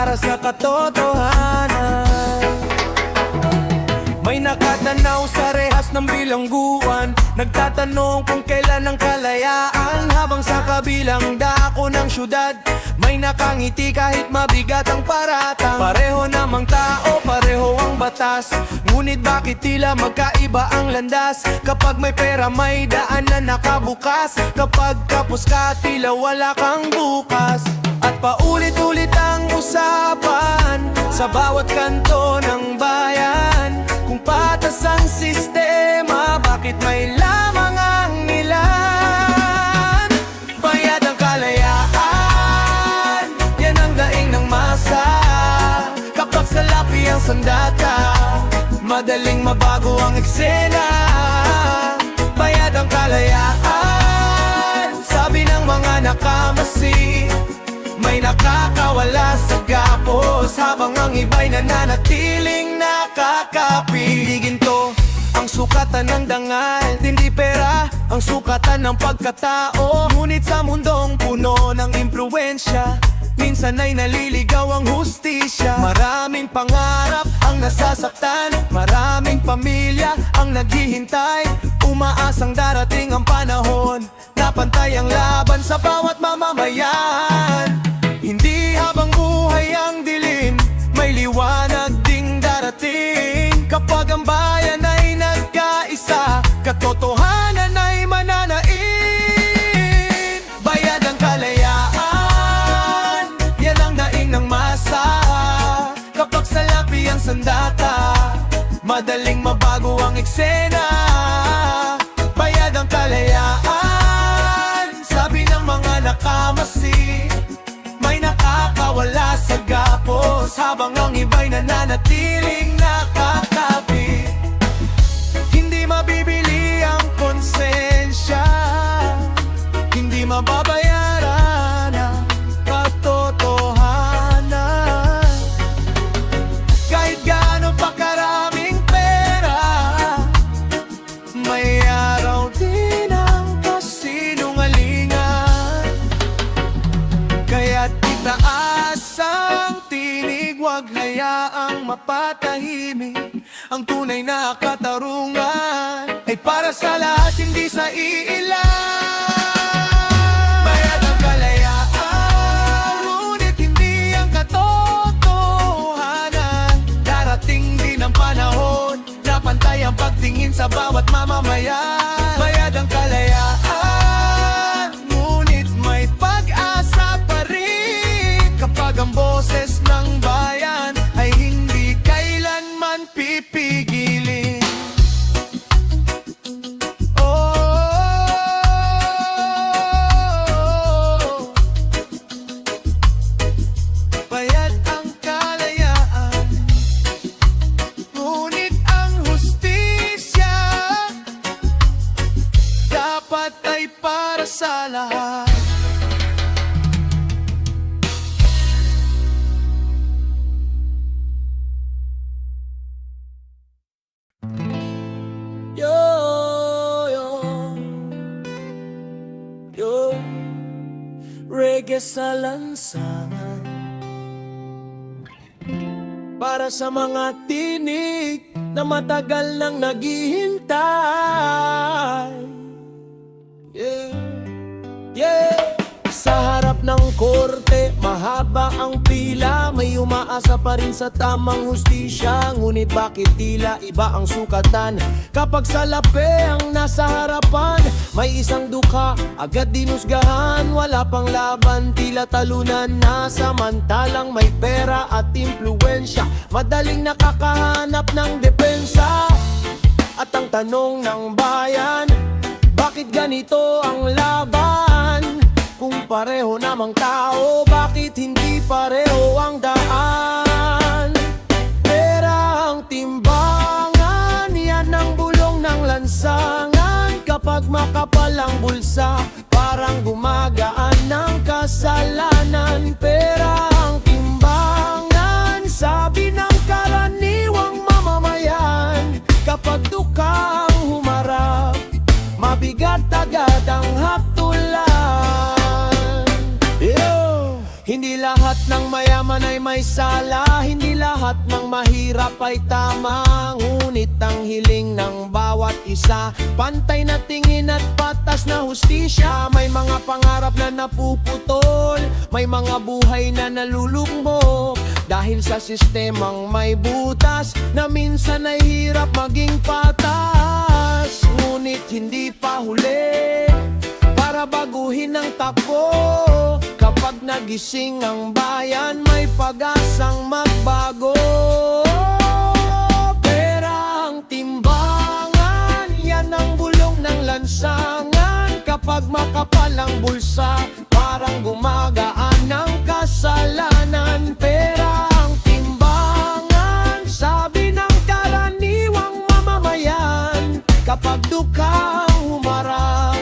para sa katotohanan. May nakatanaw sa rehas ng bilangguan, nagtatanong kung kailan ang kalayaan. Habang sa kabilang dako ng syudad, may nakangiti kahit mabigat ang paratang. Pareho namang tao, pareho ang batas, ngunit bakit tila magkaiba ang landas? Kapag may pera may daan na nakabukas, kapag kapos ka tila wala kang bukas. At paulit-ulit ang usapan sa bawat kanto ng bayan, kung patas ang sistema, bakit may lamang ang ilan? Bayad ang kalayaan, yan ang daing ng masa. Kapag salapi ang sandata, madaling mabago ang eksena. Bayad ang kalayaan, sabi ng mga nakamasi, may nakakawala sa gapos, habang ang iba'y nananatiling nakakapi. Hindi ginto ang sukatan ng dangal, hindi pera ang sukatan ng pagkatao. Ngunit sa mundong puno ng impluwensya, minsan ay naliligaw ang hustisya. Maraming pangarap ang nasasaktan, maraming pamilya ang naghihintay, umaasang darating ang panahon na pantay ang laban sa bawat mamamayan. Hindi habang buhay ang dilim, may liwanag ding darating. Kapag ang bayan ay nagkaisa, katotohanan ay mananain. Bayad ang kalayaan, yan ang daing ng masa. Kapag salapi ang sandata, madaling mabago ang eksena. Bayad ang kalayaan, sabi ng mga nakamasi, may nakakawala sa gapos, habang ang iba'y nananatiling nakakapi. Hindi mabibili ang konsensya, hindi mababayaran ang katotohanan. Kahit gaano pa karaming pera, may araw din ang kasinungalingan. Kaya't itaas ang tinig, wag hayaang mapatahimik. Ang tunay na katarungan ay para sa lahat, hindi sa iilan. Bayad ang kalayaan, ngunit hindi ang katotohanan. Darating din ang panahon na pantay ang pagtingin sa bawat mamamayan. Bayad ang kalayaan, ngunit may pag-asa pa rin. Kapag ang boses ng bayan ay hindi kailanman pipigilin. Oh, bayad ang kalayaan, ngunit ang hustisya dapat ay para sa lahat. Reggae sa lansangan, para sa mga tinig na matagal nang naghihintay. Yeah, yeah. Sa harap ng korte, mahaba ang pila, may umaasa pa rin sa tamang hustisya. Ngunit bakit tila iba ang sukatan? Kapag salapi ang nasa harapan, may isang duka, agad dinusgahan. Wala pang laban, tila talunan na. Samantalang may pera at impluwensya, madaling nakakahanap ng depensa. At ang tanong ng bayan, bakit ganito ang laban? Kung pareho namang tao, bakit hindi pareho ang daan? Pera ang timbangan, yan ang bulong ng lansangan. Kapag makapal ang bulsa, parang gumagaan ng kasalanan. Pera ang timbangan, sabi ng karaniwang mamamayan. Kapag duka ang humarap, mabigat agad ang haptulan. Hindi lahat ng mayaman ay may sala. Hindi lahat ng mahirap ay tama, ngunit ang hiling ng bawat isa, pantay na tingin at patas na hustisya. May mga pangarap na napuputol, may mga buhay na nalulugmok, dahil sa sistemang may butas na minsan ay hirap maging patas. Ngunit hindi pa huli para baguhin ang takbo. Kapag nagising ang bayan, may pag-asang magbago. Pera ang timbangan, yan ang bulong ng lansangan. Kapag makapal ang bulsa, parang gumagaan ang kasalanan. Pera ang timbangan, sabi ng karaniwang mamamayan. Kapag dukha ang humarap,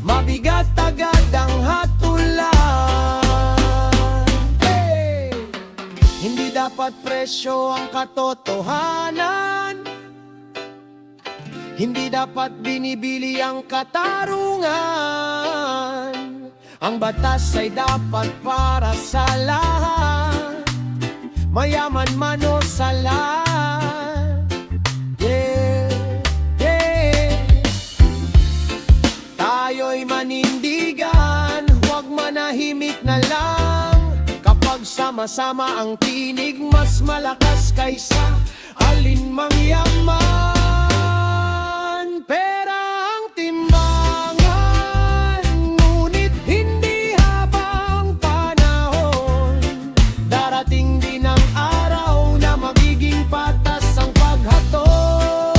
mabigat agad ang hatulan. Hindi dapat presyo ang katotohanan, hindi dapat binibili ang katarungan. Ang batas ay dapat para sa lahat, mayaman man o sala. Tayo'y manindigan, huwag manahimik na lang. Kapag sama-sama ang tinig, mas malakas kaysa alinmang yaman. Pera ang timbangan, ngunit hindi habang panahon. Darating din ang araw na magiging patas ang paghatol.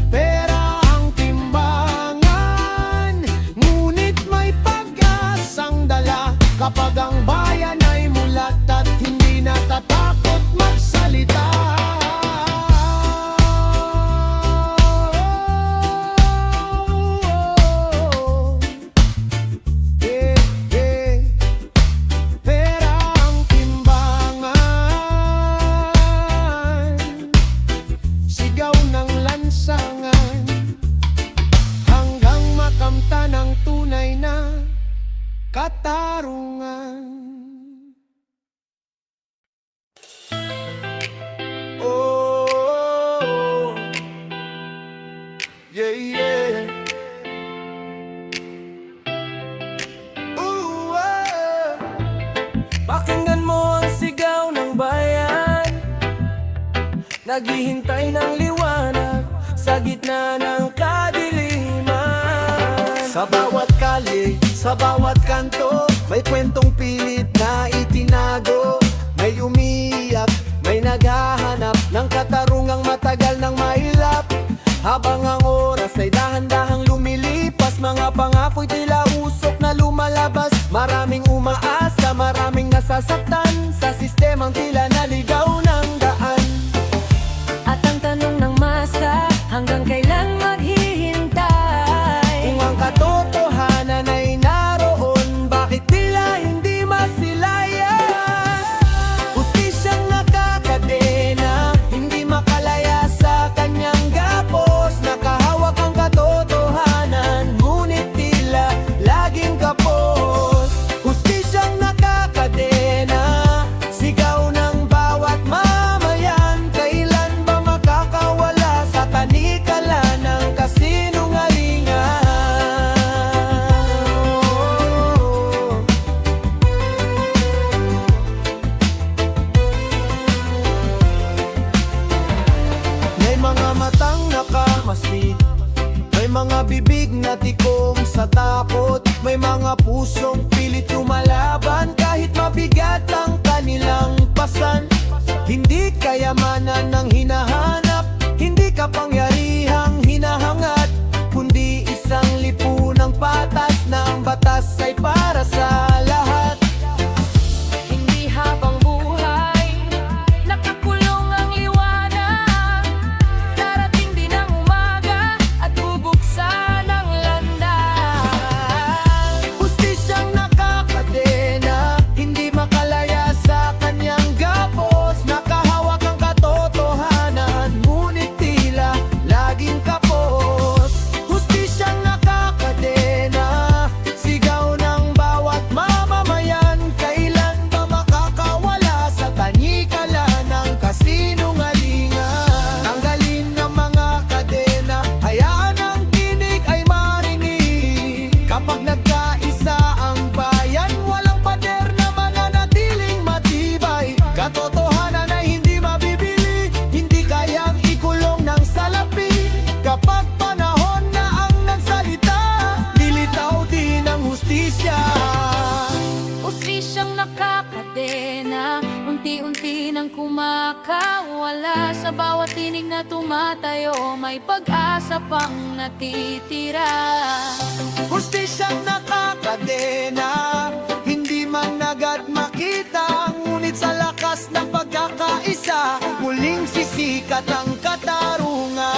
Pera ang timbangan, ngunit may pag-asang dala. Kapag ang bayan ay mulat at hindi natatakot magsalita. Pera ang timbangan, sigaw ng lansangan, hanggang makamtan ang tunay na katarungan. Oh, yeah, yeah. Ooh, pakinggan mo ang sigaw ng bayan, naghihintay ng liwanag sa gitna ng kadiliman. Sa bawat kalye, sa bawat kanto, may kwentong pilit na itinago. May umiiyak, may naghahanap ng katarungang matagal nang mailap. Habang ang oras ay dahan-dahang lumilipas, mga pangako'y tila usok na lumalabas. Maraming umaasa, maraming nasasaktan sa sistemang tila naligaw ng daan. At ang tanong ng masa, hanggang kailan maghihintay? Kung ang katotohanan ay naroon, bakit tila hindi masilayan? Hustisyang nakakadena, hindi makalaya sa kanyang gapos. Nakahawak ang katotohanan, ngunit tila laging kapos. Hustisyang nakakadena, sigaw ng bawat mamayan. Kailan ba makakawala sa tanikala ng kasinungalingan? May mga matang nakamasid, may mga bibig na tikong sa takot, may mga pusong pilit lumalaban kahit mabigat ang kanilang pasan. Hindi kayamanan ang hinahanap, hindi kapangyarihang hinahangat, kundi isang lipunang patas na ang batas ay para sa lahat. Hindi habang buhay, nakakulong ang liwanag. Darating din ang umaga at bubuksan ang landas. Hustisyang nakakadena, hindi makalaya sa kanyang gapos. Nakahawak ang katotohanan, ngunit tila laging kapos. Hustisyang nakakadena, sigaw ng bawat unti-unti nang kumakawala. Sa bawat tinig na tumatayo, may pag-asa pang natitira. Hustisyang nakakadena, hindi man agad makita, ngunit sa lakas ng pagkakaisa, muling sisikat ang katarungan.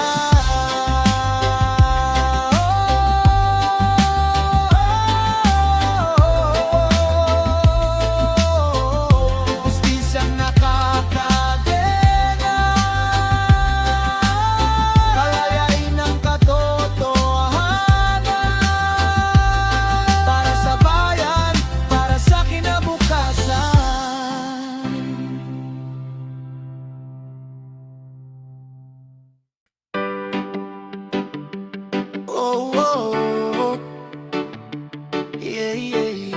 Hustisyang nakakadena, kalayain ang katotohanan, para sa bayan, para sa kinabukasan. Oh, oh, oh. Yeah, yeah, yeah.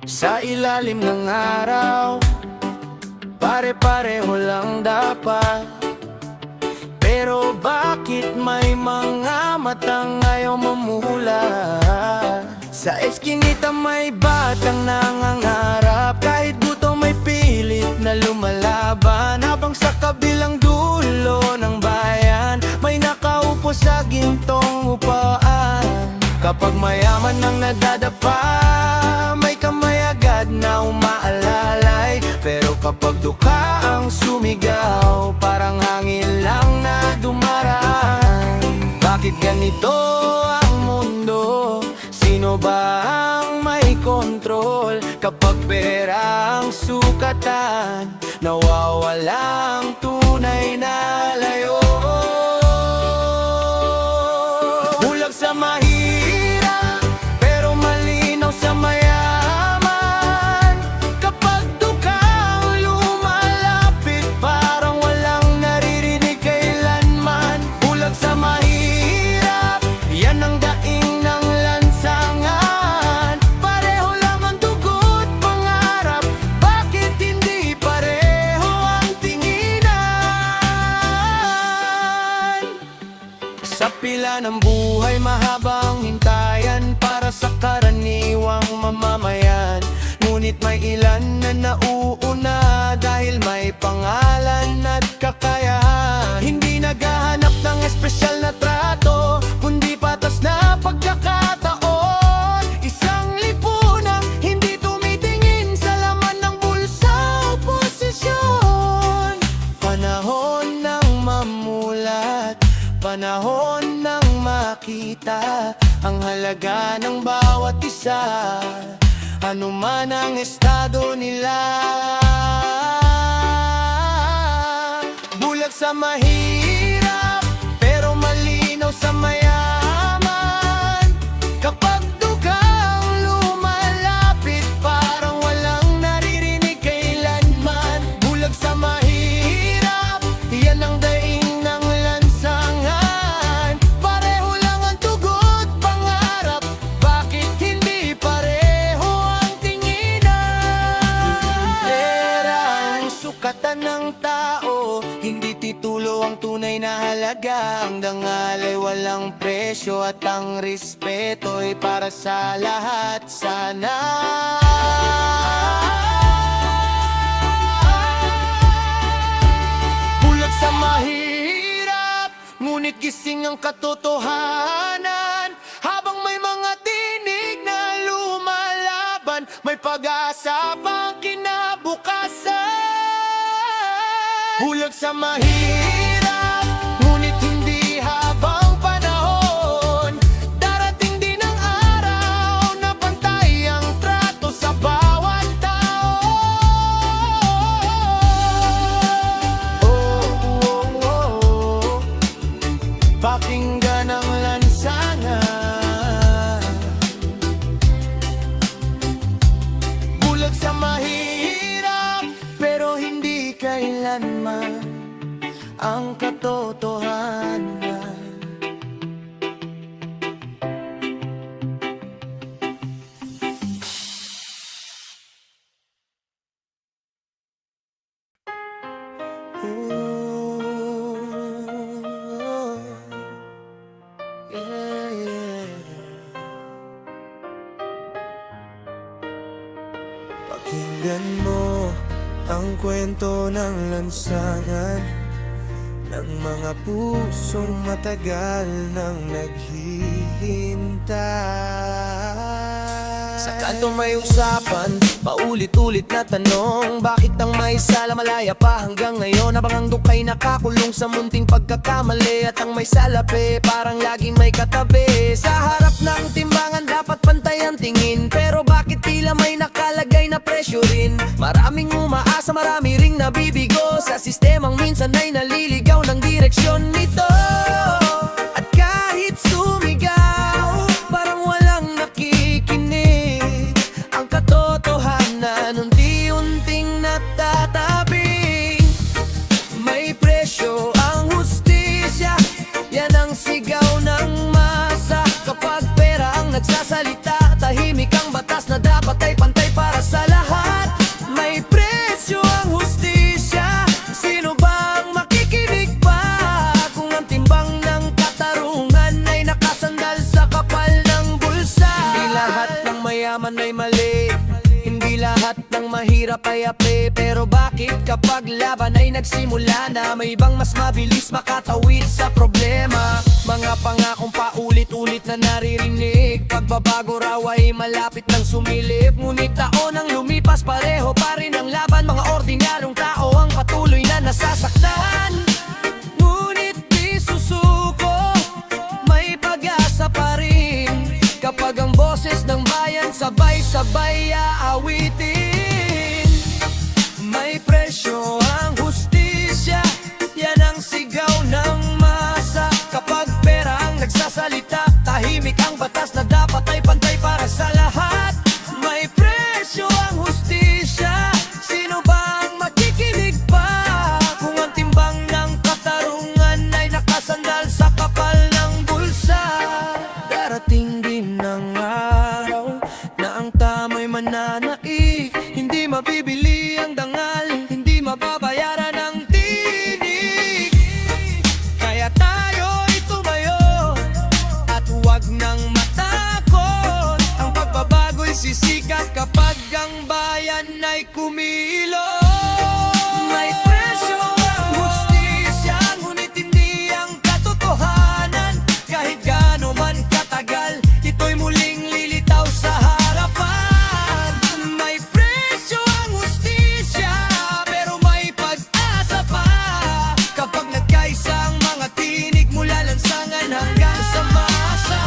Sa ilalim ng araw, pare-pareho lang dapat. Pero bakit may mga matang ayaw mamula? Sa eskinita may batang nangangarap, kahit gutom may pilit na lumalaban. Habang sa kabilang dulo ng bayan, may nakaupo sa gintong upaan. Kapag mayaman ang nadadapa, may kamay agad na umaalalay. Pero kapag duka ang sumigaw, parang hangin lang na dumaraan. Bakit ganito ang mundo? Sino ba ang may kontrol? Kapag pera ang sukatan, nawawala ang tunay na layo. Bulag sa mahirap, pero malinaw sa mayaman. Kapag duka ang lumalapit, parang walang naririnig kailanman. Bulag sa mahirap, yan ang daing ng lansangan. Pareho lang ang dugo't pangarap, bakit hindi pareho ang tinginan? Sa pila ng buhay, mahabang hintayan para sa karaniwang mamamayan. Ngunit may ilan na nauuna dahil may pangalan at kakayahan. Hindi naghahanap ng espesyal na trato, kundi patas na pagkakataon. Isang lipunang hindi tumitingin sa laman ng bulsa o posisyon. Panahon ng mamulat, panahon ng makita ang halaga ng bawat isa, ano man ang estado nila. Bulag sa mahirap, pero malinaw sa mayaman. Kapag duga ang lumalapit, parang walang naririnig kailanman. Bulag sa mahirap, yan ang daing ng lansangan. Pareho lang ang tugot pangarap, bakit hindi pareho ang tinginan? Pera ang sukatan ng tao, hindi titulo ang tunay na halaga. Ang dangal ay walang presyo at ang respeto'y para sa lahat sana. Bulag sa mahirap, ngunit gising ang katotohanan. Habang may mga tinig na lumalaban, may pag-asa pang kinabukasan. Bulag sa mahirap, ngunit hindi habang panahon. Darating din ang araw na pantay ang trato sa bawat tao. Oh, oh, oh. Pakinggan ang lansangan. Bulag sa mahirap, pero hindi kailanman ang katotohanan. Yeah, yeah. Pakinggan mo ang kwento ng lansangan ng mga pusong matagal nang naghihintay. Sa kanto may usapan, paulit-ulit na tanong, bakit ang may sala malaya pa hanggang ngayon? Habang ang dukay nakakulong sa munting pagkakamali, at ang may salapi parang laging may katabi. Sa harap ng timbangan dapat pantay ang tingin, pero bakit tila may nakalagay na presyo rin? Maraming umaasa, marami ring nabibigo sa sistemang minsan ay naliligaw ng direksyon nito. At kahit sumigaw, parang walang nakikinig. Ang katotohanan unti-unting natatabing. May presyo ang hustisya, yan ang sigaw ng masa. Kapag pera ang nagsasalita, tahimik ang batas na dapat ay pantay para sa lahat. May presyo ang hustisya, sino bang makikinig pa? Kung ang timbang ng katarungan ay nakasandal sa kapal ng bulsa. Hindi lahat ng mayaman ay mali, hindi lahat ng mahirap ay ape. Pero bakit kapag laban ay nagsimula na, may ibang mas mabilis makatawid sa problema? Mga pangakong paulit-ulit na naririnig, pagbabago raw ay malapit ng sumilip. Ngunit taon ang lumipas, pareho pa rin ang laban. Mga ordinaryong tao ang patuloy na nasasaktan. Ngunit di susuko, may pag-asa pa rin, kapag ang boses ng bayan sabay-sabay aawitin. May presyo ang hustisya, yan ang sigaw ng masa. Kapag pera ang nagsasalita, tahimik ang batas na dapat ay pantay para sa lahat. May presyo ang hustisya, sino bang makikinig pa? Kung ang timbang ng katarungan ay nakasandal sa kapal ng bulsa. Darating din ang araw na ang tama'y mananaig, hindi mabibili ang dangal, hindi mababayaran ang tinig. Kaya tayo'y tumayo at huwag nang matakot. Ang pagbabago'y sisikat kapag ang bayan ay kumilos. May presyo ang hustisya, ngunit hindi ang katotohanan. Kahit gaano man katagal, ito'y muling lilitaw sa harapan. May presyo ang hustisya, pero may pag-asa pa, kapag nagkaisa ang mga tinig mula lansangan hanggang sa masa.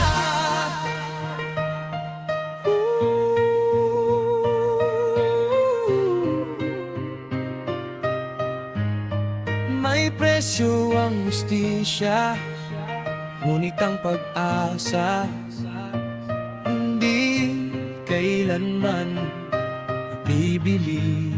May presyo ang hustisya, ngunit ang pag-asa hindi kailanman bibili.